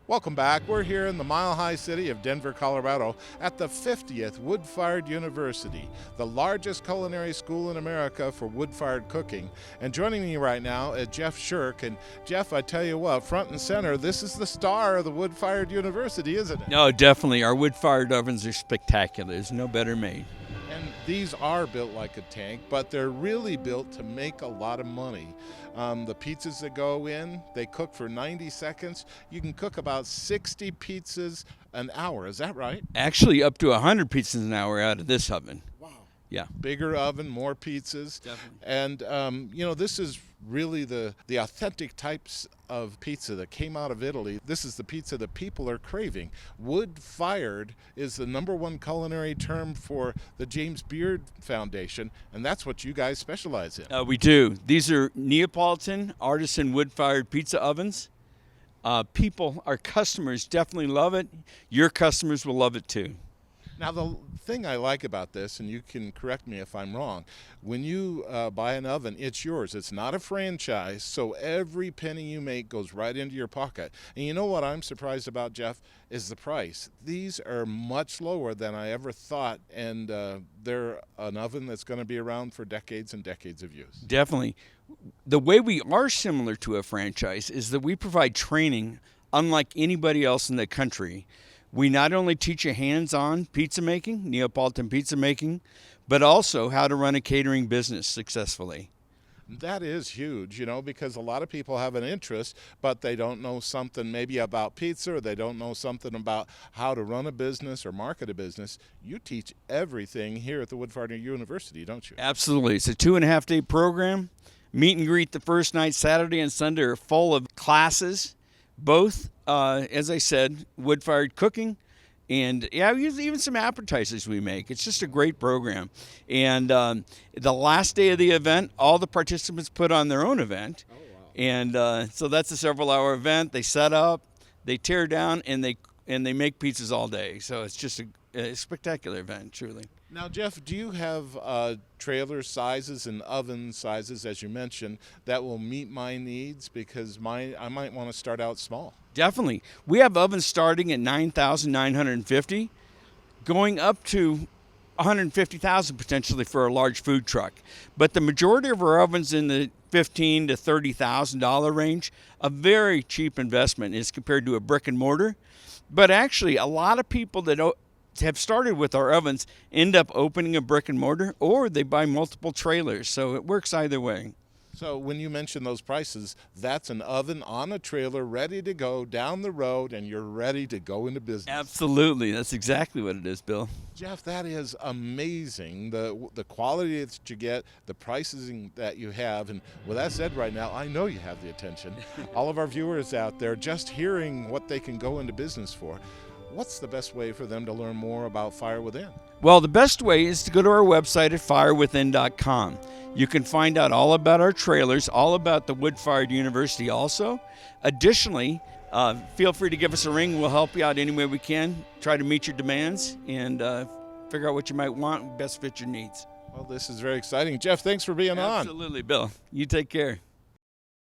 Welcome back. We're here in the mile-high city of Denver, Colorado at the 50th Wood-Fired University, the largest culinary school in America for wood-fired cooking. And joining me right now is Jeff Shirk. And Jeff, I tell you what, front and center, this is the star of the Wood-Fired University, isn't it? No, definitely. Our wood-fired ovens are spectacular. There's no better made. And these are built like a tank, but they're really built to make a lot of money. The pizzas that go in, they cook for 90 seconds. You can cook about 60 pizzas an hour. Is that right? Actually, up to 100 pizzas an hour out of this oven. Wow. Yeah. Bigger oven, more pizzas. Definitely. And, this is really the authentic types of pizza that came out of Italy. This is the pizza that people are craving. Wood-fired is the #1 culinary term for the James Beard Foundation, and that's what you guys specialize in. We do. These are Neapolitan artisan wood-fired pizza ovens. Our customers definitely love it. Your customers will love it too. Now, the thing I like about this, and you can correct me if I'm wrong, when you buy an oven, it's yours. It's not a franchise, so every penny you make goes right into your pocket. And you know what I'm surprised about, Jeff, is the price. These are much lower than I ever thought, and they're an oven that's going to be around for decades and decades of use. Definitely. The way we are similar to a franchise is that we provide training unlike anybody else in the country. We not only teach you hands-on pizza making, Neapolitan pizza making, but also how to run a catering business successfully. That is huge, because a lot of people have an interest, but they don't know something maybe about pizza, or they don't know something about how to run a business or market a business. You teach everything here at the Wood-Fired University, don't you? Absolutely. It's a 2.5-day program. Meet and greet the first night, Saturday and Sunday, are full of classes. Both, as I said, wood-fired cooking, and even some appetizers we make. It's just a great program. And the last day of the event, all the participants put on their own event. Oh, wow. And so that's a several-hour event. They set up, they tear down, and they make pizzas all day. So it's just a spectacular event, truly. Now, Jeff, do you have trailer sizes and oven sizes, as you mentioned, that will meet my needs? Because I might want to start out small. Definitely. We have ovens starting at $9,950, going up to $150,000 potentially for a large food truck. But the majority of our ovens in the $15,000 to $30,000 range, a very cheap investment as compared to a brick and mortar. But actually, a lot of people that have started with our ovens end up opening a brick and mortar, or they buy multiple trailers. So it works either way. So when you mention those prices, that's an oven on a trailer ready to go down the road, and you're ready to go into business. Absolutely. That's exactly what it is, Bill. Jeff, that is amazing. The quality that you get, the pricing that you have. And with that said, right now, I know you have the attention. All of our viewers out there just hearing what they can go into business for. What's the best way for them to learn more about Fire Within? Well, the best way is to go to our website at firewithin.com. You can find out all about our trailers, all about the Wood-Fired University also. Additionally, feel free to give us a ring. We'll help you out any way we can, try to meet your demands, and figure out what you might want and best fit your needs. Well, this is very exciting. Jeff, thanks for being on. Absolutely, Bill. You take care.